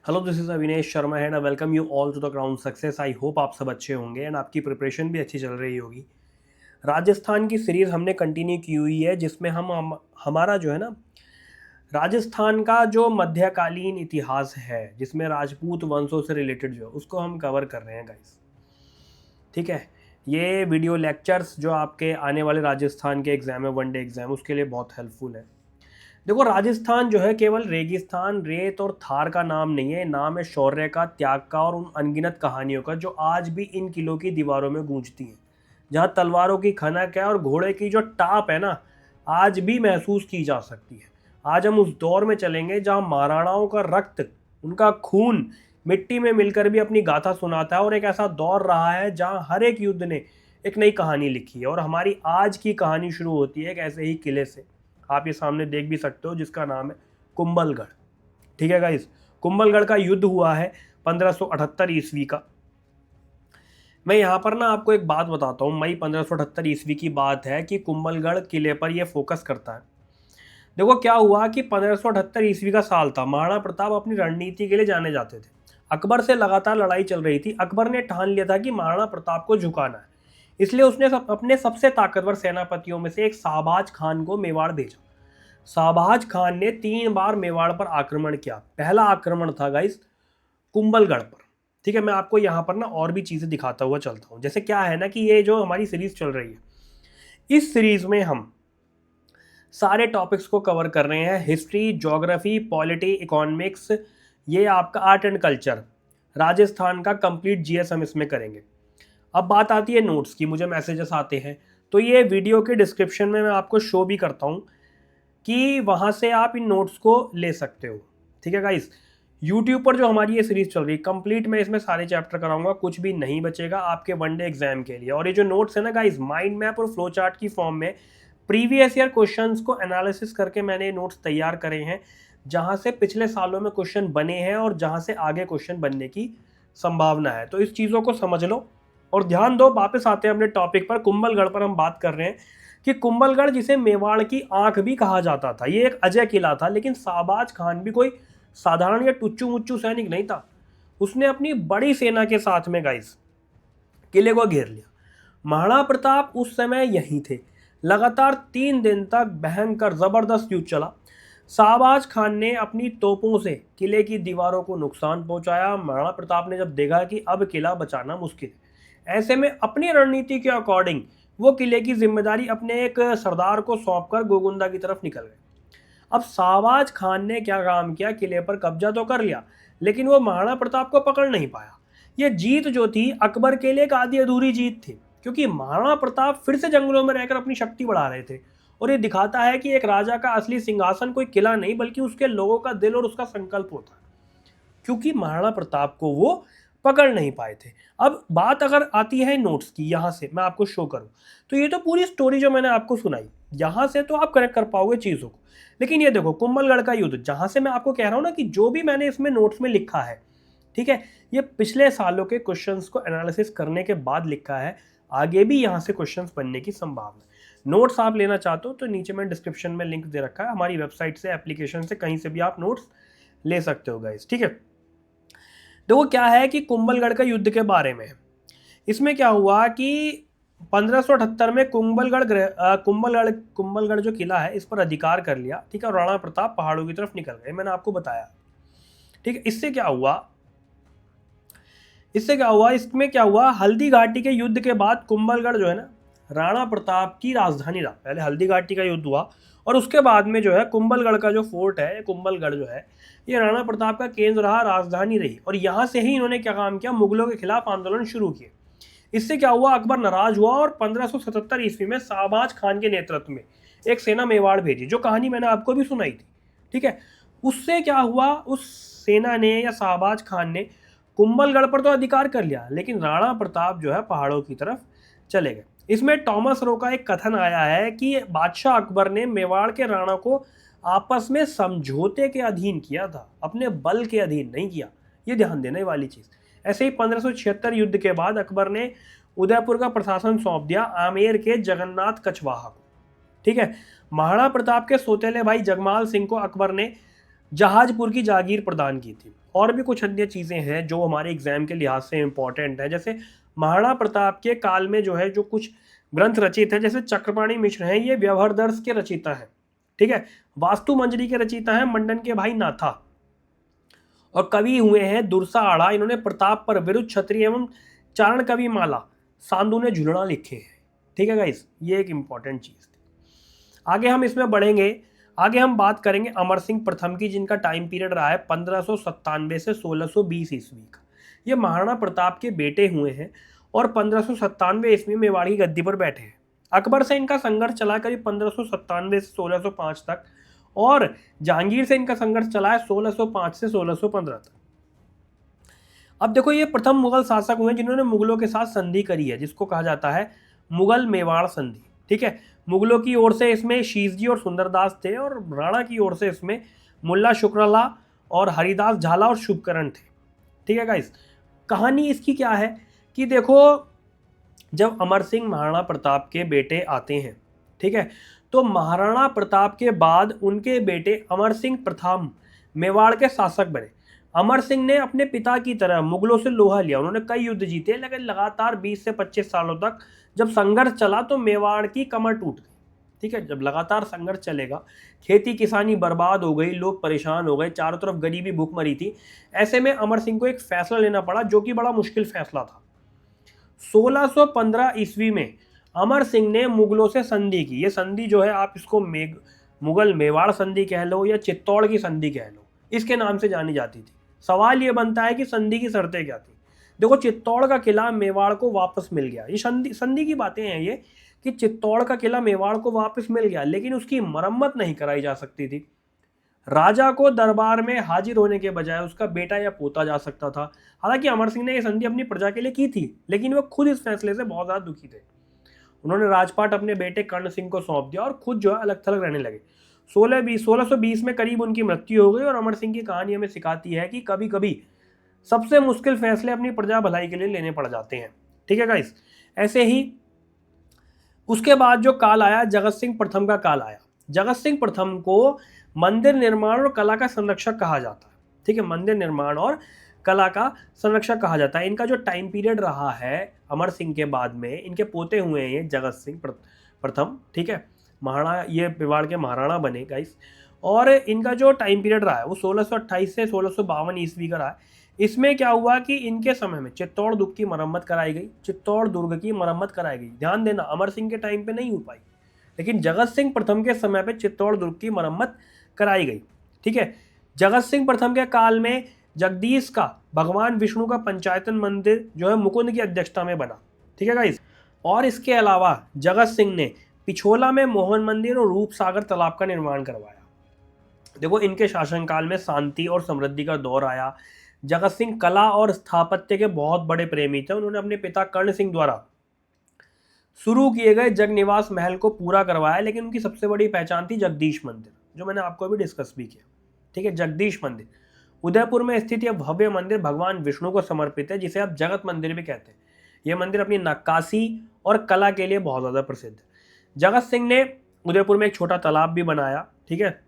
Hello, this is Avinesh Sharma and I welcome you all to the crown success. I hope आप सब अच्छे होंगे and आपकी प्रिपरेशन भी अच्छी चल रही होगी। राजस्थान की सीरीज़ हमने कंटिन्यू की हुई है जिसमें हम हमारा जो है ना, राजस्थान का जो मध्यकालीन इतिहास है जिसमें राजपूत वंशों से रिलेटेड जो है उसको हम कवर कर रहे हैं गाइस। ठीक है, ये वीडियो लेक्चर्स जो आपके आने वाले राजस्थान के एग्ज़ाम है, वनडे एग्ज़ाम, उसके लिए बहुत हेल्पफुल है। देखो, राजस्थान जो है केवल रेगिस्तान, रेत और थार का नाम नहीं है, नाम है शौर्य का, त्याग का और उन अनगिनत कहानियों का जो आज भी इन किलों की दीवारों में गूंजती हैं। जहाँ तलवारों की खनक है और घोड़े की जो टाप है ना, आज भी महसूस की जा सकती है। आज हम उस दौर में चलेंगे जहाँ महाराणाओं का रक्त, उनका खून मिट्टी में मिलकर भी अपनी गाथा सुनाता है और एक ऐसा दौर रहा है जहाँ हर एक युद्ध ने एक नई कहानी लिखी है। और हमारी आज की कहानी शुरू होती है एक ऐसे ही किले से, आप ये सामने देख भी सकते हो, जिसका नाम है कुंभलगढ़। ठीक है गाइस, कुंभलगढ़ का युद्ध हुआ है 1578 ईस्वी का। मैं यहाँ पर ना आपको एक बात बताता हूँ, मई 1578 ईस्वी की बात है कि कुंभलगढ़ किले पर यह फोकस करता है। देखो क्या हुआ कि 1578 ईस्वी का साल था। महाराणा प्रताप अपनी रणनीति के लिए जाने जाते थे। अकबर से लगातार लड़ाई चल रही थी। अकबर ने ठान लिया था कि महाराणा प्रताप को झुकाना है, इसलिए उसने अपने सबसे ताकतवर सेनापतियों में से एक शाहबाज खान को मेवाड़ भेजा। शाहबाज खान ने 3 बार मेवाड़ पर आक्रमण किया। पहला आक्रमण था गाइस कुंभलगढ़ पर। ठीक है, मैं आपको यहाँ पर ना और भी चीज़ें दिखाता हुआ चलता हूँ। जैसे क्या है ना कि ये जो हमारी सीरीज चल रही है, इस सीरीज में हम सारे टॉपिक्स को कवर कर रहे हैं। हिस्ट्री, ज्योग्राफी, पॉलिटी, इकोनॉमिक्स, ये आपका आर्ट एंड कल्चर, राजस्थान का कंप्लीट जीएस हम इसमें करेंगे। अब बात आती है नोट्स की। मुझे मैसेजेस आते हैं तो ये वीडियो के डिस्क्रिप्शन में मैं आपको शो भी करता हूँ कि वहाँ से आप इन नोट्स को ले सकते हो। ठीक है गाइस, यूट्यूब पर जो हमारी ये सीरीज चल रही है कंप्लीट, मैं इसमें सारे चैप्टर कराऊंगा, कुछ भी नहीं बचेगा आपके वनडे एग्जाम के लिए। और ये जो नोट्स है ना गाइस, माइंड मैप और फ्लो चार्ट की फॉर्म में प्रीवियस ईयर क्वेश्चंस को एनालिसिस करके मैंने नोट्स तैयार करे हैं, जहाँ से पिछले सालों में क्वेश्चन बने हैं और जहाँ से आगे क्वेश्चन बनने की संभावना है। तो इस चीज़ों को समझ लो और ध्यान दो। वापस आते हैं अपने टॉपिक पर। कुंभलगढ़ पर हम बात कर रहे हैं कि कुंभलगढ़, जिसे मेवाड़ की आंख भी कहा जाता था, ये एक अजय किला था। लेकिन शाहबाज खान भी कोई साधारण या टुच्चू मुच्चू सैनिक नहीं था। उसने अपनी बड़ी सेना के साथ में गाइस किले को घेर लिया। महाराणा प्रताप उस समय यहीं थे। लगातार 3 दिन तक भयंकर जबरदस्त युद्ध चला। शाहबाज खान ने अपनी तोपों से किले की दीवारों को नुकसान पहुंचाया। महाराणा प्रताप ने जब देखा कि अब किला बचाना मुश्किल है, ऐसे में अपनी रणनीति के अकॉर्डिंग वो किले की जिम्मेदारी अपने एक सरदार को सौंपकर गोगुंदा की तरफ निकल गए। अब शाहबाज खान ने क्या काम किया, किले पर कब्जा तो कर लिया, लेकिन वो महाराणा प्रताप को पकड़ नहीं पाया। ये जीत जो थी अकबर के लिए एक आधी अधूरी जीत थी, क्योंकि महाराणा प्रताप फिर से जंगलों में रहकर अपनी शक्ति बढ़ा रहे थे। और ये दिखाता है कि एक राजा का असली सिंहासन कोई किला नहीं, बल्कि उसके लोगों का दिल और उसका संकल्प होता है, क्योंकि महाराणा प्रताप को वो पकड़ नहीं पाए थे। अब बात अगर आती है नोट्स की, यहाँ से मैं आपको शो करूँ तो ये तो पूरी स्टोरी जो मैंने आपको सुनाई, यहाँ से तो आप कनेक्ट कर पाओगे चीज़ों को। लेकिन ये देखो कुंभलगढ़ का युद्ध, जहाँ से मैं आपको कह रहा हूँ ना कि जो भी मैंने इसमें नोट्स में लिखा है, ठीक है, ये पिछले सालों के क्वेश्चंस को एनालिसिस करने के बाद लिखा है। आगे भी यहाँ से क्वेश्चंस बनने की संभावना है। नोट्स आप लेना चाहते हो तो नीचे में डिस्क्रिप्शन में लिंक दे रखा है, हमारी वेबसाइट से, एप्लीकेशन से, कहीं से भी आप नोट्स ले सकते हो गाइस। ठीक है, देखो क्या है कि कुंभलगढ़ का युद्ध के बारे में, इसमें क्या हुआ कि 1578 में कुंभलगढ़ जो किला है इस पर अधिकार कर लिया। ठीक है, और राणा प्रताप पहाड़ों की तरफ निकल गए, मैंने आपको बताया। ठीक है, इससे क्या हुआ, इसमें क्या हुआ, हल्दी घाटी के युद्ध के बाद कुंभलगढ़ जो है ना, राणा प्रताप की राजधानी रहा। पहले हल्दी घाटी का युद्ध हुआ और उसके बाद में जो है कुंभलगढ़ का जो फोर्ट है, कुंभलगढ़ जो है, ये राणा प्रताप का केंद्र रहा, राजधानी रही। और यहाँ से ही इन्होंने क्या काम किया, मुगलों के खिलाफ आंदोलन शुरू किए। इससे क्या हुआ, अकबर नाराज हुआ और 1577 ईस्वी में शाहबाज खान के नेतृत्व में एक सेना मेवाड़ भेजी, जो कहानी मैंने आपको भी सुनाई थी। ठीक है, उससे क्या हुआ, उस सेना ने या शाहबाज खान ने कुंभलगढ़ पर तो अधिकार कर लिया, लेकिन राणा प्रताप जो है पहाड़ों की तरफ चले गए। इसमें टॉमस रो का एक कथन आया है कि बादशाह अकबर ने मेवाड़ के राणा को आपस में समझौते के अधीन किया था, अपने बल के अधीन नहीं किया। ये ध्यान देने वाली चीज़। ऐसे ही 1576 युद्ध के बाद अकबर ने उदयपुर का प्रशासन सौंप दिया आमेर के जगन्नाथ कछवाहा को। ठीक है, महाराणा प्रताप के सौतेले भाई जगमाल सिंह को अकबर ने जहाजपुर की जागीर प्रदान की थी और भी कुछ अन्य चीज़ें हैं जो हमारे एग्जाम के लिहाज से इम्पॉर्टेंट है। जैसे महाराणा प्रताप के काल में जो है जो कुछ ग्रंथ रचित है, जैसे चक्रपाणि मिश्र हैं, ये व्यवहारदर्श के रचिता हैं, ठीक है। वास्तु मंजरी के रचिता हैं मंडन के भाई नाथा, और कवि हुए हैं दुर्सा आड़ा। इन्होंने प्रताप पर विरुद्ध क्षत्रिय एवं चारण कवि माला सांदू ने झुलना लिखे हैं, ठीक है गाइस। ये एक इंपॉर्टेंट चीज थी। आगे हम इसमें बढ़ेंगे, आगे हम बात करेंगे अमर सिंह प्रथम की, जिनका टाइम पीरियड रहा है 1597 से 1620 ईस्वी का। ये महाराणा प्रताप के बेटे हुए हैं और 1597 ईस्वी में मेवाड़ की गद्दी पर बैठे हैं। अकबर से इनका संघर्ष चला करीब 1597 से 1605 तक, और जहांगीर से इनका संघर्ष चला है 1605 से 1615 तक। अब देखो, ये प्रथम मुगल शासक हुए जिन्होंने मुगलों के साथ संधि करी है, जिसको कहा जाता है मुगल मेवाड़ संधि, ठीक है। मुगलों की ओर से इसमें शीशजी और सुंदरदास थे, और राणा की ओर से इसमें मुल्ला शुक्रला और हरिदास झाला और शुभकरण थे, ठीक है गाइस। कहानी इसकी क्या है कि देखो, जब अमर सिंह महाराणा प्रताप के बेटे आते हैं, ठीक है, तो महाराणा प्रताप के बाद उनके बेटे अमर सिंह प्रथम मेवाड़ के शासक बने। अमर सिंह ने अपने पिता की तरह मुगलों से लोहा लिया, उन्होंने कई युद्ध जीते, लेकिन लगातार 20 से 25 सालों तक जब संघर्ष चला तो मेवाड़ की कमर टूट गई, ठीक है। जब लगातार संघर्ष चलेगा, खेती किसानी बर्बाद हो गई, लोग परेशान हो गए, चारों तरफ गरीबी भूखमरी थी। ऐसे में अमर सिंह को एक फैसला लेना पड़ा, जो कि बड़ा मुश्किल फैसला था। 1615 ईस्वी में अमर सिंह ने मुगलों से संधि की। ये संधि जो है, आप इसको मुगल मेवाड़ संधि कह लो या चित्तौड़ की संधि कह लो, इसके नाम से जानी जाती थी। सवाल ये बनता है कि संधि की शर्तें क्या थी। देखो, चित्तौड़ का किला मेवाड़ को वापस मिल गया। ये संधि की बातें हैं ये, कि चित्तौड़ का किला मेवाड़ को वापस मिल गया, लेकिन उसकी मरम्मत नहीं कराई जा सकती थी। राजा को दरबार में हाजिर होने के बजाय उसका बेटा या पोता जा सकता था। हालांकि अमर सिंह ने यह संधि अपनी प्रजा के लिए की थी, लेकिन वो खुद इस फैसले से बहुत ज्यादा दुखी थे। उन्होंने राजपाट अपने बेटे कर्ण सिंह को सौंप दिया और खुद जो है अलग थलग रहने लगे। 1620 में करीब उनकी मृत्यु हो गई। और अमर सिंह की कहानी हमें सिखाती है कि कभी कभी सबसे मुश्किल फैसले अपनी प्रजा भलाई के लिए लेने पड़ जाते हैं, ठीक है गाइस। ऐसे ही उसके बाद जो काल आया, जगत सिंह प्रथम का काल आया। जगत सिंह प्रथम को मंदिर निर्माण और कला का संरक्षक कहा जाता है, ठीक है। मंदिर निर्माण और कला का संरक्षक कहा जाता है। इनका जो टाइम पीरियड रहा है अमर सिंह के बाद में, इनके पोते हुए हैं ये जगत सिंह प्रथम, ठीक है। महाराणा, ये मेवाड़ के महाराणा बने गाइस। और इनका जो टाइम पीरियड रहा है वो 1628 से 1652 ईस्वी का रहा है। इसमें क्या हुआ कि इनके समय में चित्तौड़ दुर्ग की मरम्मत कराई गई, चित्तौड़ दुर्ग की मरम्मत कराई गई। ध्यान देना, अमर सिंह के टाइम पे नहीं हो पाई, लेकिन जगत सिंह प्रथम के समय पे चित्तौड़ दुर्ग की मरम्मत कराई गई, ठीक है। जगत सिंह प्रथम के काल में जगदीश का भगवान विष्णु का पंचायतन मंदिर जो है मुकुंद की अध्यक्षता में बना, ठीक है गाइस। और इसके अलावा जगत सिंह ने पिछोला में मोहन मंदिर और रूपसागर तालाब का निर्माण करवाया। देखो, इनके शासनकाल में शांति और समृद्धि का दौर आया। जगत सिंह कला और स्थापत्य के बहुत बड़े प्रेमी थे। उन्होंने अपने पिता कर्ण सिंह द्वारा शुरू किए गए जगनिवास महल को पूरा करवाया, लेकिन उनकी सबसे बड़ी पहचान थी जगदीश मंदिर, जो मैंने आपको अभी डिस्कस भी किया, ठीक है। जगदीश मंदिर उदयपुर में स्थित यह भव्य मंदिर भगवान विष्णु को समर्पित है, जिसे आप जगत मंदिर भी कहते हैं। यह मंदिर अपनी नक्काशी और कला के लिए बहुत ज़्यादा प्रसिद्ध है। जगत सिंह ने उदयपुर में एक छोटा तालाब भी बनाया, ठीक है,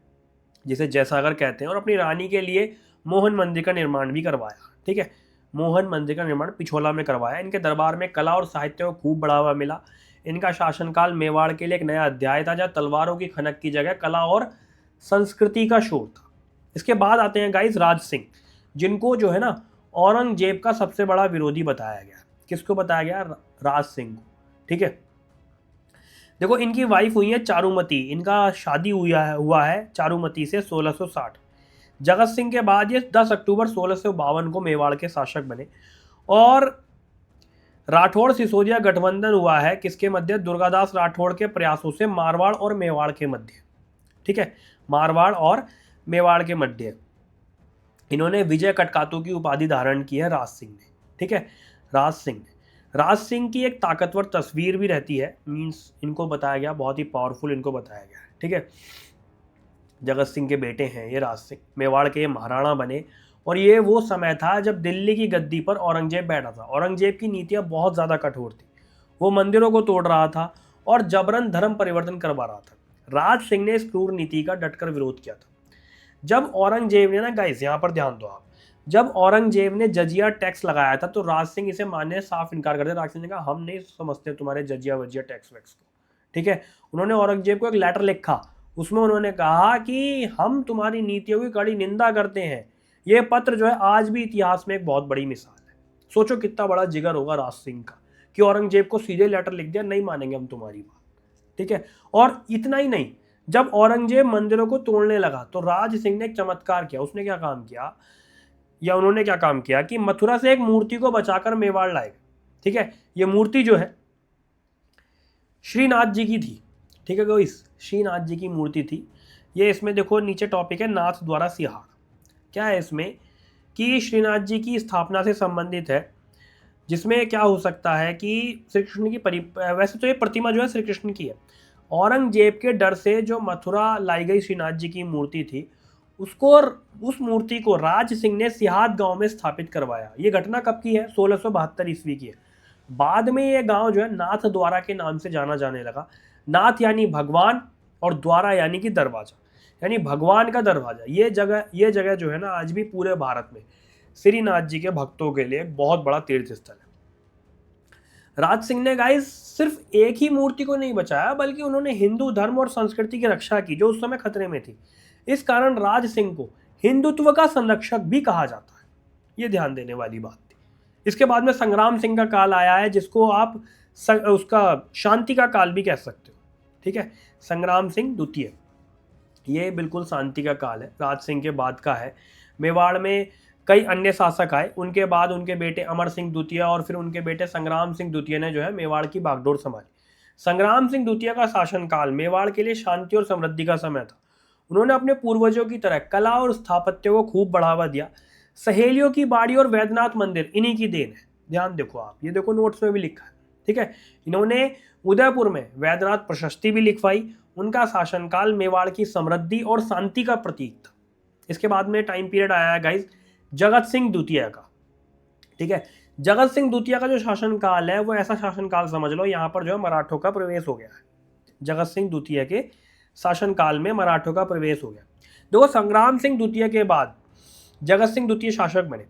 जिसे जयसागर कहते हैं, और अपनी रानी के लिए मोहन मंदिर का निर्माण भी करवाया, ठीक है। मोहन मंदिर का निर्माण पिछोला में करवाया। इनके दरबार में कला और साहित्य को खूब बढ़ावा मिला। इनका शासनकाल मेवाड़ के लिए एक नया अध्याय था, जहाँ तलवारों की खनक की जगह कला और संस्कृति का शोर था। इसके बाद आते हैं गाइस राज सिंह, जिनको जो है ना औरंगजेब का सबसे बड़ा विरोधी बताया गया। किसको बताया गया? राज सिंह को, ठीक है। देखो, इनकी वाइफ हुई है चारुमती। इनका शादी हुआ है चारुमती से 1660। जगत सिंह के बाद ये 10 अक्टूबर 1652 को मेवाड़ के शासक बने। और राठौड़ सिसोदिया गठबंधन हुआ है किसके मध्य? दुर्गादास राठौड़ के प्रयासों से मारवाड़ और मेवाड़ के मध्य, ठीक है। मारवाड़ और मेवाड़ के मध्य इन्होंने विजय कटकातू की उपाधि धारण की है राज सिंह ने, ठीक है। राज सिंह की एक ताकतवर तस्वीर भी रहती है, मींस इनको बताया गया, बहुत ही पावरफुल इनको बताया गया है, ठीक है। जगत सिंह के बेटे हैं ये राज सिंह, मेवाड़ के महाराणा बने। और ये वो समय था जब दिल्ली की गद्दी पर औरंगजेब बैठा था। औरंगजेब की नीतियां बहुत ज़्यादा कठोर थी। वो मंदिरों को तोड़ रहा था और जबरन धर्म परिवर्तन करवा रहा था। राज सिंह ने इस क्रूर नीति का डटकर विरोध किया था। जब औरंगजेब ने ना गाइस, यहाँ पर ध्यान दो आप, जब औरंगजेब ने जजिया टैक्स लगाया था तो राज सिंह इसे मानने से साफ इनकार कर दिया। राज सिंह ने कहा हम नहीं समझते तुम्हारे जजिया वजिया टैक्स वैक्स को, ठीक है। उन्होंने औरंगजेब को एक लेटर लिखा, उसमें उन्होंने कहा कि हम तुम्हारी नीतियों की कड़ी निंदा करते हैं। ये पत्र जो है आज भी इतिहास में एक बहुत बड़ी मिसाल है। सोचो कितना बड़ा जिगर होगा राज सिंह का कि औरंगजेब को सीधे लेटर लिख दिया, नहीं मानेंगे हम तुम्हारी बात, ठीक है। और इतना ही नहीं, जब औरंगजेब मंदिरों को तोड़ने लगा तो राज सिंह ने एक चमत्कार किया। उसने क्या काम किया, या उन्होंने क्या काम किया कि मथुरा से एक मूर्ति को बचाकर मेवाड़ लाए, ठीक है। ये मूर्ति जो है श्रीनाथ जी की थी, ठीक है। कोई श्रीनाथ जी की मूर्ति थी। ये इसमें देखो नीचे टॉपिक है नाथ द्वारा सिहार। क्या है इसमें कि श्रीनाथ जी की स्थापना से संबंधित है, जिसमें क्या हो सकता है कि श्री कृष्ण की वैसे तो ये प्रतिमा जो है श्री कृष्ण की है। औरंगजेब के डर से जो मथुरा लाई गई श्रीनाथ जी की मूर्ति थी, उसको उस मूर्ति को राज सिंह ने सिहात गांव में स्थापित करवाया। ये घटना कब की है, 1672 ईस्वी की है। बाद में ये गांव जो है नाथ द्वारा के नाम से जाना जाने लगा। नाथ यानी भगवान और द्वारा यानी कि दरवाजा, यानी भगवान का दरवाजा। ये जगह जो है ना आज भी पूरे भारत में श्रीनाथ जी के भक्तों के लिए बहुत बड़ा तीर्थ स्थल है। राज सिंह ने गाइस सिर्फ एक ही मूर्ति को नहीं बचाया, बल्कि उन्होंने हिंदू धर्म और संस्कृति की रक्षा की जो उस समय खतरे में थी। इस कारण राज सिंह को हिंदुत्व का संरक्षक भी कहा जाता है। ये ध्यान देने वाली बात थी। इसके बाद में संग्राम सिंह का काल आया है, जिसको आप उसका शांति का काल भी कह सकते हो, ठीक है। संग्राम सिंह द्वितीय, ये बिल्कुल शांति का काल है, राज सिंह के बाद का है। मेवाड़ में कई अन्य शासक आए, उनके बाद उनके बेटे अमर सिंह द्वितीय और फिर उनके बेटे संग्राम सिंह द्वितीय ने जो है मेवाड़ की बागडोर संभाली। संग्राम सिंह द्वितीय का शासनकाल मेवाड़ के लिए शांति और समृद्धि का समय था। उन्होंने अपने पूर्वजों की तरह कला और स्थापत्य को खूब बढ़ावा दिया। सहेलियों की बाड़ी और वैद्यनाथ मंदिर इन्हीं की देन है। ध्यान देखो आप, ये देखो नोट्स में भी लिखा है, ठीक है। इन्होंने उदयपुर में वैद्यनाथ प्रशस्ति भी लिखवाई। उनका शासनकाल मेवाड़ की समृद्धि और शांति का प्रतीक था। इसके बाद में टाइम पीरियड आया है गाइस जगत सिंह द्वितीय का, ठीक है। जगत सिंह द्वितीय का जो शासनकाल है वो ऐसा शासनकाल समझ लो, यहाँ पर जो है मराठों का प्रवेश हो गया है। जगत सिंह द्वितीय के शासनकाल में मराठों का प्रवेश हो गया। देखो संग्राम सिंह द्वितीय के बाद जगत सिंह द्वितीय शासक बने।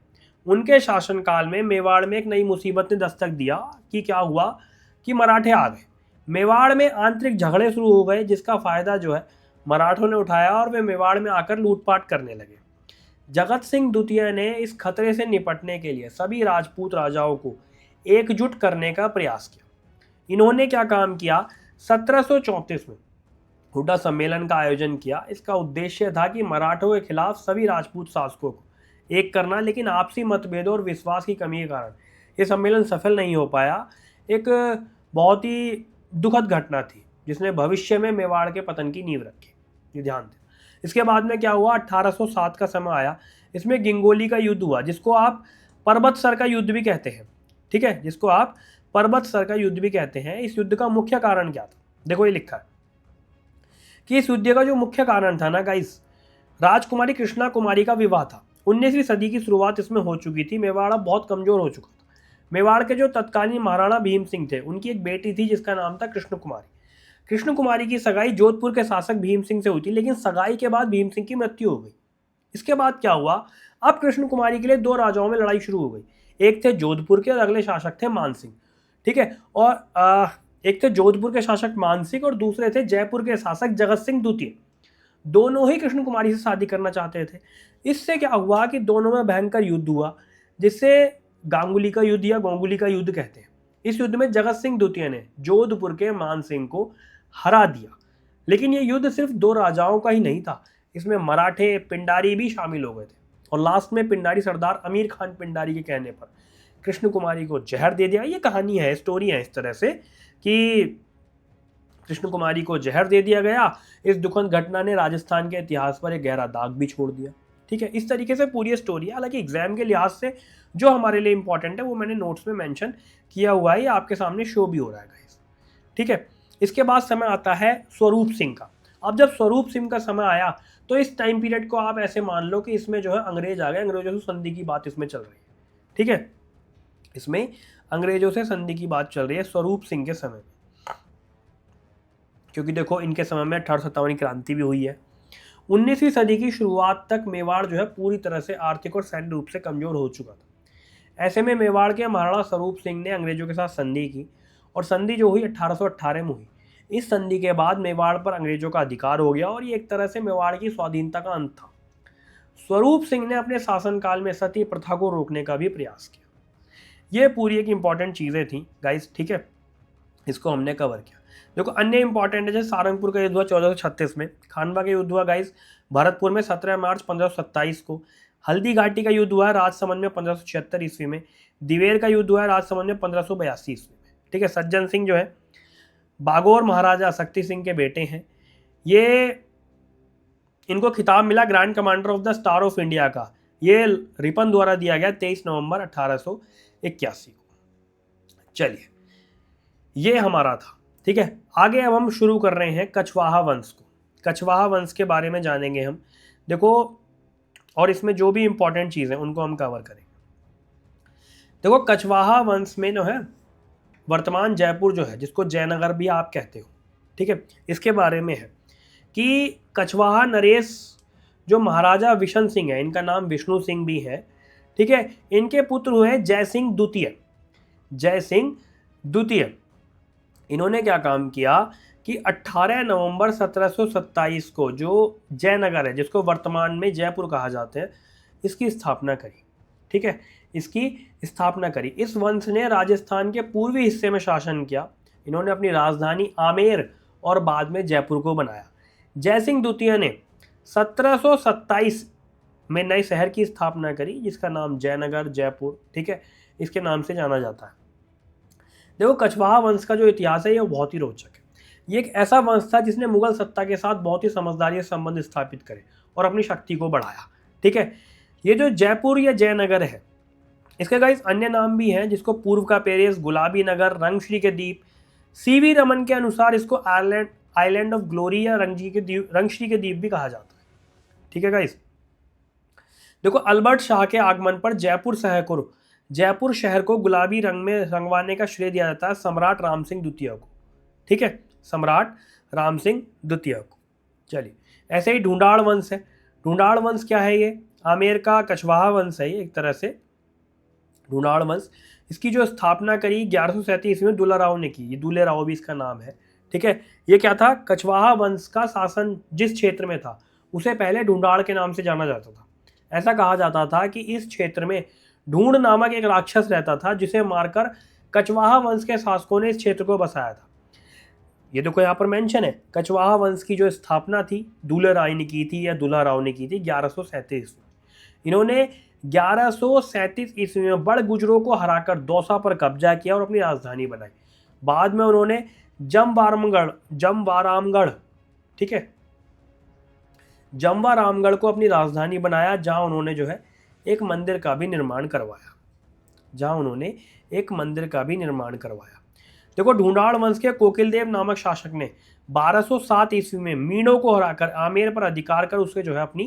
उनके शासनकाल में मेवाड़ में एक नई मुसीबत ने दस्तक दिया कि क्या हुआ कि मराठे आ गए। मेवाड़ में आंतरिक झगड़े शुरू हो गए, जिसका फायदा जो है मराठों ने उठाया और वे मेवाड़ में आकर लूटपाट करने लगे। जगत सिंह द्वितीय ने इस खतरे से निपटने के लिए सभी राजपूत राजाओं को एकजुट करने का प्रयास किया। इन्होंने क्या काम किया, 1734 में हुड्डा सम्मेलन का आयोजन किया। इसका उद्देश्य था कि मराठों के खिलाफ सभी राजपूत शासकों को एक करना, लेकिन आपसी मतभेदों और विश्वास की कमी के कारण यह सम्मेलन सफल नहीं हो पाया। एक बहुत ही दुखद घटना थी जिसने भविष्य में मेवाड़ के पतन की नींव रखी, ये ध्यान दें। इसके बाद में क्या हुआ, 1807 का समय आया। इसमें गिंगोली का युद्ध हुआ, जिसको आप पर्वत सर का युद्ध भी कहते हैं, ठीक है, जिसको आप पर्वत सर का युद्ध भी कहते हैं। इस युद्ध का मुख्य कारण क्या था, देखो ये लिखा है कि इस युद्ध का जो मुख्य कारण था ना गाइस, राजकुमारी कृष्णा कुमारी का विवाह था। 19वीं सदी की शुरुआत इसमें हो चुकी थी। मेवाड़ बहुत कमजोर हो चुका था। मेवाड़ के जो तत्कालीन महाराणा भीम सिंह थे, उनकी एक बेटी थी जिसका नाम था कृष्ण कुमारी। कृष्ण कुमारी की सगाई जोधपुर के शासक भीम सिंह से हुई थी, लेकिन सगाई के बाद भीम सिंह की मृत्यु हो गई। इसके बाद क्या हुआ, अब कृष्ण कुमारी के लिए दो राजाओं में लड़ाई शुरू हो गई। एक थे जोधपुर के और अगले शासक थे मान सिंह, ठीक है। और एक थे जोधपुर के शासक मान सिंह और दूसरे थे जयपुर के शासक जगत सिंह द्वितीय। दोनों ही कृष्ण कुमारी से शादी करना चाहते थे। इससे क्या हुआ कि दोनों में भयंकर युद्ध हुआ, जिससे गांगुली का युद्ध या गोंगुली का युद्ध कहते हैं। इस युद्ध में जगत सिंह द्वितीय ने जोधपुर के मान सिंह को हरा दिया। लेकिन ये युद्ध सिर्फ दो राजाओं का ही नहीं था, इसमें मराठे पिंडारी भी शामिल हो गए थे। और लास्ट में पिंडारी सरदार अमीर खान पिंडारी के कहने पर कृष्ण कुमारी को जहर दे दिया। ये कहानी है, स्टोरी है इस तरह से कि कृष्ण कुमारी को जहर दे दिया गया। इस दुखद घटना ने राजस्थान के इतिहास पर एक गहरा दाग भी छोड़ दिया, ठीक है। इस तरीके से पूरी स्टोरी है। हालांकि एग्जाम के लिहाज से जो हमारे लिए इंपॉर्टेंट है वो मैंने नोट्स में मेंशन किया हुआ है, आपके सामने शो भी हो रहा है गाइस, ठीक है। इसके बाद समय आता है स्वरूप सिंह का। अब जब स्वरूप सिंह का समय आया तो इस टाइम पीरियड को आप ऐसे मान लो कि इसमें जो है अंग्रेज आ गए। अंग्रेजों से संधि की बात इसमें चल रही है, ठीक है। इसमें अंग्रेजों से संधि की बात चल रही है स्वरूप सिंह के समय में, क्योंकि देखो इनके समय में 1857 क्रांति भी हुई है। 19वीं सदी की शुरुआत तक मेवाड़ जो है पूरी तरह से आर्थिक और सैन्य रूप से कमजोर हो चुका था। ऐसे में मेवाड़ के महाराणा स्वरूप सिंह ने अंग्रेजों के साथ संधि की और संधि जो हुई 1818 में हुई। इस संधि के बाद मेवाड़ पर अंग्रेजों का अधिकार हो गया और ये एक तरह से मेवाड़ की स्वाधीनता का अंत था। स्वरूप सिंह ने अपने शासनकाल में सती प्रथा को रोकने का भी प्रयास किया। ये पूरी एक इंपॉर्टेंट चीज़ें थी गाइस, ठीक है, इसको हमने कवर किया। देखो अन्य इंपॉर्टेंट है, जैसे सारंगपुर का युद्ध हुआ 1436 में, खानवा का युद्ध हुआ गाइस भरतपुर में 17 मार्च 1527 को, हल्दी घाटी का युद्ध हुआ है राजसमंद में 1576 ईस्वी में, दिवेर का युद्ध हुआ है राजसमंद में 1582 ईस्वी में, ठीक है। सज्जन सिंह जो है बागोर महाराजा शक्ति सिंह के बेटे हैं। ये इनको खिताब मिला grand commander of the star of India का, ये रिपन द्वारा दिया गया 23 नवंबर 1881 को। चलिए ये हमारा था, ठीक है। आगे अब हम शुरू कर रहे हैं कछवाहा वंश को। कछवाहा वंश के बारे में जानेंगे हम, देखो, और इसमें जो भी इंपॉर्टेंट चीज़ है उनको हम कवर करेंगे। देखो कछवाहा वंश में जो है वर्तमान जयपुर जो है, जिसको जयनगर भी आप कहते हो, ठीक है, इसके बारे में है कि कछवाहा नरेश जो महाराजा विशन सिंह है, इनका नाम विष्णु सिंह भी है, ठीक है, इनके पुत्र हुए जय सिंह द्वितीय। जय सिंह द्वितीय इन्होंने क्या काम किया कि 18 नवंबर 1727 को जो जयनगर है, जिसको वर्तमान में जयपुर कहा जाता है, इसकी स्थापना करी, ठीक है, इसकी स्थापना करी। इस वंश ने राजस्थान के पूर्वी हिस्से में शासन किया। इन्होंने अपनी राजधानी आमेर और बाद में जयपुर को बनाया। जय सिंह द्वितीय ने 1727 में नए शहर की स्थापना करी, जिसका नाम जयनगर, जयपुर, ठीक है, इसके नाम से जाना जाता है। देखो कछवाहा वंश का जो इतिहास है ये बहुत ही रोचक है। ये एक ऐसा वंश था जिसने मुगल सत्ता के साथ बहुत ही समझदारी से संबंध स्थापित करे और अपनी शक्ति को बढ़ाया, ठीक है। ये जो जयपुर या जयनगर है, इसके गाइस अन्य नाम भी हैं, जिसको पूर्व का पेरिस, गुलाबी नगर, रंगश्री के द्वीप, सीवी रमन के अनुसार इसको आइलैंड ऑफ ग्लोरी या रंगश्री के द्वीप भी कहा जाता है, ठीक है गाइस। देखो अल्बर्ट शाह के आगमन पर जयपुर शहर को गुलाबी रंग में रंगवाने का श्रेय दिया जाता है सम्राट राम सिंह द्वितीय को, ठीक है, सम्राट राम सिंह द्वितीय को। चलिए ऐसे ही ढूंढाड़ वंश है। ढूंढाड़ वंश क्या है? ये आमेर का कछवाहा वंश है, ये एक तरह से ढूंढाड़ वंश। इसकी जो स्थापना करी 1137 ईस्वी में दुल्ला राव ने की। ये दुल्ले राव भी इसका नाम है, ठीक है। ये क्या था? कछवाहा वंश का शासन जिस क्षेत्र में था उसे पहले ढूंढाड़ के नाम से जाना जाता था। ऐसा कहा जाता था कि इस क्षेत्र में ढूंढ नामक एक राक्षस रहता था, जिसे मारकर कछवाहा वंश के शासकों ने इस क्षेत्र को बसाया था। ये देखो यहाँ पर मेंशन है, कछवाहा वंश की जो स्थापना थी दुल्ला राय ने की थी या दुल्ला राव ने की थी 1137 ईस्वी में। इन्होंने 1137 ईस्वी में बड़ गुजरों को हराकर दौसा पर कब्जा किया और अपनी राजधानी बनाई। बाद में उन्होंने जमवारामगढ़, ठीक है, जमवारामगढ़ को अपनी राजधानी बनाया, जहां उन्होंने जो है एक मंदिर का भी निर्माण करवाया। देखो ढूंढाड़ वंश के कोकिलदेव नामक शासक ने 1207 ईस्वी में मीणों को हराकर आमेर पर अधिकार कर उसके जो है अपनी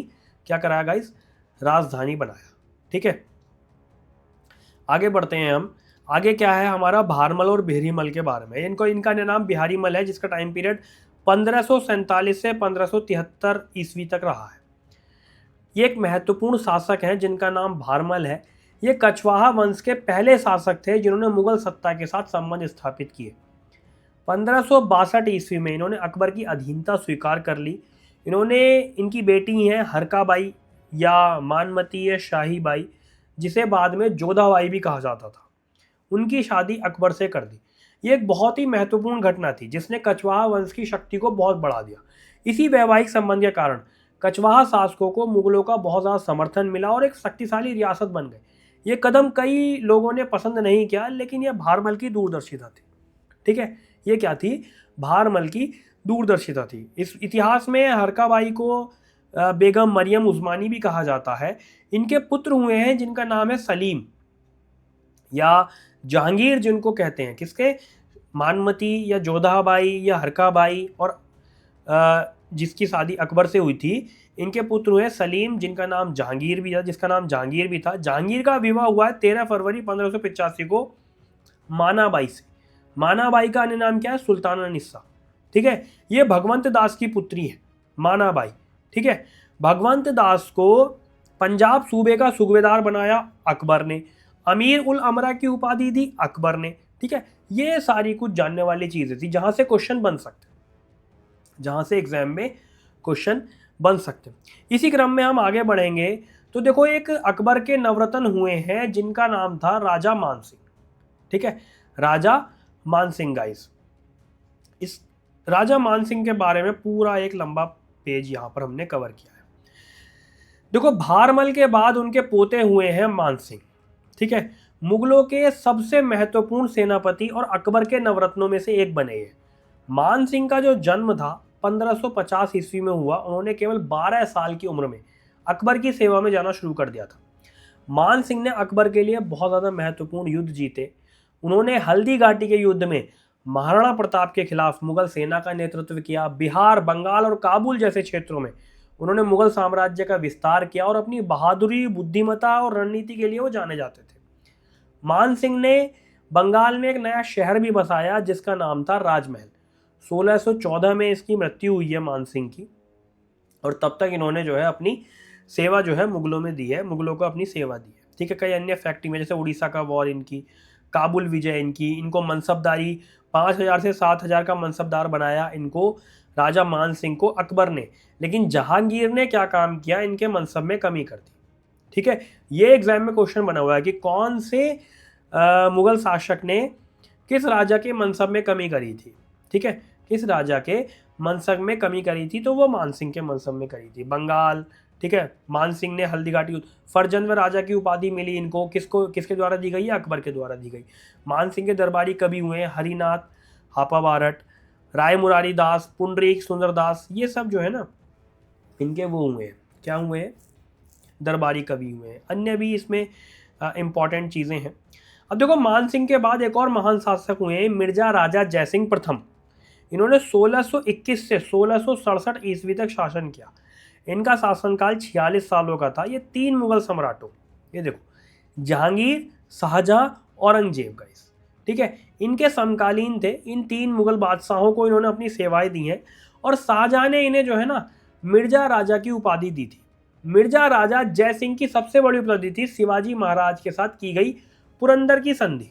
क्या कराया गाइस? राजधानी बनाया, ठीक है। आगे बढ़ते हैं हम। आगे क्या है हमारा? भारमल और बिहारीमल के बारे में। इनका नाम बिहारीमल है, जिसका टाइम पीरियड 1547 से 1573 ईस्वी तक रहा है। ये एक महत्वपूर्ण शासक हैं जिनका नाम भारमल है। ये कछवाहा वंश के पहले शासक थे जिन्होंने मुगल सत्ता के साथ संबंध स्थापित किए। 1562 ईस्वी में इन्होंने अकबर की अधीनता स्वीकार कर ली। इनकी बेटी हैं हरकाबाई या मानमती या शाही बाई, जिसे बाद में जोधाबाई भी कहा जाता था। उनकी शादी अकबर से कर दी। ये एक बहुत ही महत्वपूर्ण घटना थी जिसने कछवाहा वंश की शक्ति को बहुत बढ़ा दिया। इसी वैवाहिक संबंध के कारण कछवाहा शासकों को मुगलों का बहुत ज़्यादा समर्थन मिला और एक शक्तिशाली रियासत बन गई। ये कदम कई लोगों ने पसंद नहीं किया, लेकिन यह भारमल की दूरदर्शिता थी, ठीक है। ये क्या थी? भारमल की दूरदर्शिता थी। इस इतिहास में हरकाबाई को बेगम मरियम उस्मानी भी कहा जाता है। इनके पुत्र हुए हैं जिनका नाम है सलीम या जहांगीर, जिनको कहते हैं किसके? मानमती या जोधाबाई या हरकाबाई, और जिसकी शादी अकबर से हुई थी। इनके पुत्र हुए सलीम, जिसका नाम जहांगीर भी था। जहांगीर का विवाह हुआ है 13 फरवरी 1585 को मानाबाई से। मानाबाई का अन्य नाम क्या है? सुल्ताना निस्सा, ठीक है। ये भगवंत दास की पुत्री है मानाबाई, ठीक है। भगवंत दास को पंजाब सूबे का सूबेदार बनाया अकबर ने, अमीर उल अमरा की उपाधि दी अकबर ने। ठीक है, ये सारी कुछ जानने वाली चीजें थी जहां से क्वेश्चन बन सकते, जहां से एग्जाम में क्वेश्चन बन सकते। इसी क्रम में हम आगे बढ़ेंगे तो देखो एक अकबर के नवरत्न हुए हैं जिनका नाम था राजा मानसिंह। ठीक है, राजा मानसिंह गाइस, इस राजा मानसिंह के बारे में पूरा एक लंबा पेज यहां पर हमने कवर किया है। देखो भारमल के बाद उनके पोते हुए हैं मानसिंह। ठीक है, मुगलों के सबसे महत्वपूर्ण सेनापति और अकबर के नवरत्नों में से एक बने हैं। मानसिंह का जो जन्म था 1550 ईस्वी में हुआ। उन्होंने केवल 12 साल की उम्र में अकबर की सेवा में जाना शुरू कर दिया था। मान सिंह ने अकबर के लिए बहुत ज़्यादा महत्वपूर्ण युद्ध जीते। उन्होंने हल्दी घाटी के युद्ध में महाराणा प्रताप के खिलाफ मुगल सेना का नेतृत्व किया। बिहार, बंगाल और काबुल जैसे क्षेत्रों में उन्होंने मुगल साम्राज्य का विस्तार किया और अपनी बहादुरी, बुद्धिमत्ता और रणनीति के लिए वो जाने जाते थे। मान सिंह ने बंगाल में एक नया शहर भी बसाया जिसका नाम था राजमहल। 1614 में इसकी मृत्यु हुई है मान सिंह की, और तब तक इन्होंने जो है अपनी सेवा जो है मुगलों में दी है, मुगलों को अपनी सेवा दी है। ठीक है, कई अन्य फैक्ट्री में जैसे उड़ीसा का वॉर इनकी, काबुल विजय इनकी, इनको मनसबदारी 5000 से 7000 का मनसबदार बनाया इनको राजा मान सिंह को अकबर ने। लेकिन जहांगीर ने क्या काम किया, इनके मनसब में कमी कर दी। ठीक है, ये एग्जाम में क्वेश्चन बना हुआ है कि कौन से मुगल शासक ने किस राजा के मनसब में कमी करी थी। ठीक है, किस राजा के मनसब में कमी करी थी, तो वो मान सिंह के मनसब में करी थी। बंगाल, ठीक है, मान सिंह ने हल्दी घाटी, फरजंद राजा की उपाधि मिली इनको, किसके द्वारा दी गई है, अकबर के द्वारा दी गई। मान सिंह के दरबारी कवि हुए हैं हरिनाथ, हापा बारट, राय मुरारी दास, पुंडरीक सुंदरदास, ये सब जो है ना इनके वो हुए हैं, क्या हुए हैं, दरबारी कवि हुए हैं। अन्य भी इसमें इंपॉर्टेंट चीज़ें हैं। अब देखो मान सिंह के बाद एक और महान शासक हुए हैं मिर्जा राजा जयसिंह प्रथम। इन्होंने 1621 से 1667 ईस्वी तक शासन किया। इनका शासनकाल 46 सालों का था। ये 3 मुगल सम्राटों, ये देखो जहांगीर, शाहजहां, औरंगजेब का, ठीक है, इनके समकालीन थे। इन 3 मुगल बादशाहों को इन्होंने अपनी सेवाएं दी हैं, और शाहजहां ने इन्हें जो है ना मिर्जा राजा की उपाधि दी थी। मिर्जा राजा जयसिंह की सबसे बड़ी उपलब्धि थी शिवाजी महाराज के साथ की गई पुरंदर की संधि,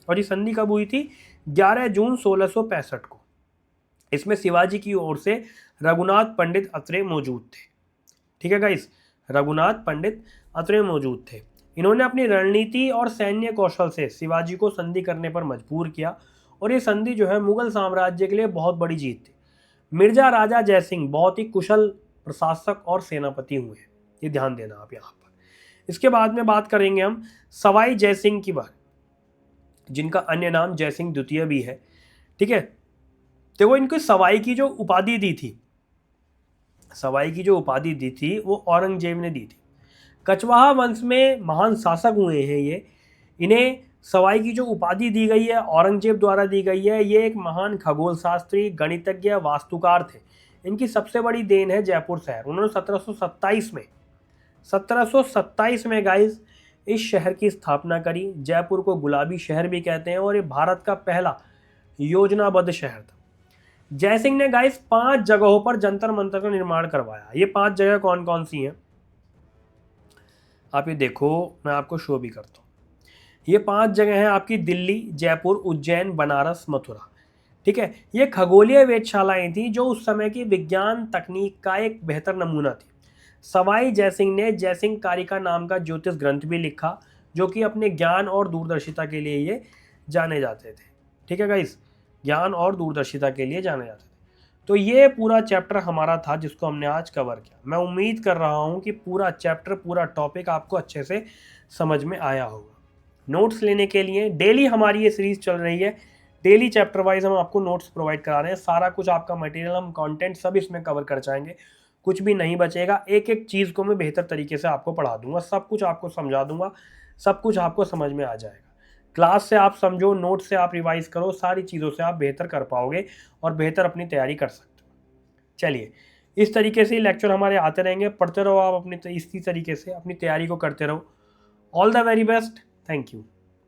और ये संधि कब हुई थी, 11 जून 1665 को। इसमें शिवाजी की ओर से रघुनाथ पंडित अत्रेय मौजूद थे। ठीक है गाइस, रघुनाथ पंडित अत्रेय मौजूद थे। इन्होंने अपनी रणनीति और सैन्य कौशल से शिवाजी को संधि करने पर मजबूर किया, और ये संधि जो है मुगल साम्राज्य के लिए बहुत बड़ी जीत थी। मिर्जा राजा जयसिंह बहुत ही कुशल प्रशासक और सेनापति हुए हैं, ये ध्यान देना आप यहाँ पर। इसके बाद में बात करेंगे हम सवाई जयसिंह की बात, जिनका अन्य नाम जयसिंह द्वितीय भी है। ठीक है, देखो इनको सवाई की जो उपाधि दी थी, सवाई की जो उपाधि दी थी वो औरंगजेब ने दी थी। कछवाहा वंश में महान शासक हुए हैं ये। इन्हें सवाई की जो उपाधि दी गई है औरंगजेब द्वारा दी गई है। ये एक महान खगोल शास्त्री, गणितज्ञ, वास्तुकार थे। इनकी सबसे बड़ी देन है जयपुर शहर। उन्होंने 1727 में गाइस इस शहर की स्थापना करी। जयपुर को गुलाबी शहर भी कहते हैं, और ये भारत का पहला योजनाबद्ध शहर था। जयसिंह ने गाइस 5 जगहों पर जंतर मंतर का निर्माण करवाया। ये 5 जगह कौन कौन सी हैं, आप ये देखो, मैं आपको शो भी करता हूँ। ये 5 जगह हैं आपकी दिल्ली, जयपुर, उज्जैन, बनारस, मथुरा। ठीक है, ये खगोलीय वेधशालाएं थी जो उस समय की विज्ञान तकनीक का एक बेहतर नमूना थी। सवाई जयसिंह ने जयसिंह कारिका नाम का ज्योतिष ग्रंथ भी लिखा, जो कि अपने ज्ञान और दूरदर्शिता के लिए ये जाने जाते थे। ठीक है गाइस, ज्ञान और दूरदर्शिता के लिए जाने जाते थे। तो ये पूरा चैप्टर हमारा था जिसको हमने आज कवर किया। मैं उम्मीद कर रहा हूँ कि पूरा चैप्टर, पूरा टॉपिक आपको अच्छे से समझ में आया होगा। नोट्स लेने के लिए डेली हमारी ये सीरीज चल रही है। डेली चैप्टर वाइज हम आपको नोट्स प्रोवाइड करा रहे हैं। सारा कुछ आपका मटेरियल, हम कंटेंट सब इसमें कवर कर जाएंगे, कुछ भी नहीं बचेगा। एक एक चीज़ को मैं बेहतर तरीके से आपको पढ़ा दूंगा, सब कुछ आपको समझा दूंगा, सब कुछ आपको समझ में आ जाएगा। क्लास से आप समझो, नोट से आप रिवाइज करो, सारी चीज़ों से आप बेहतर कर पाओगे और बेहतर अपनी तैयारी कर सकते हो। चलिए, इस तरीके से लेक्चर हमारे आते रहेंगे। पढ़ते रहो आप, अपनी इसी तरीके से अपनी तैयारी को करते रहो। All the very best, thank you.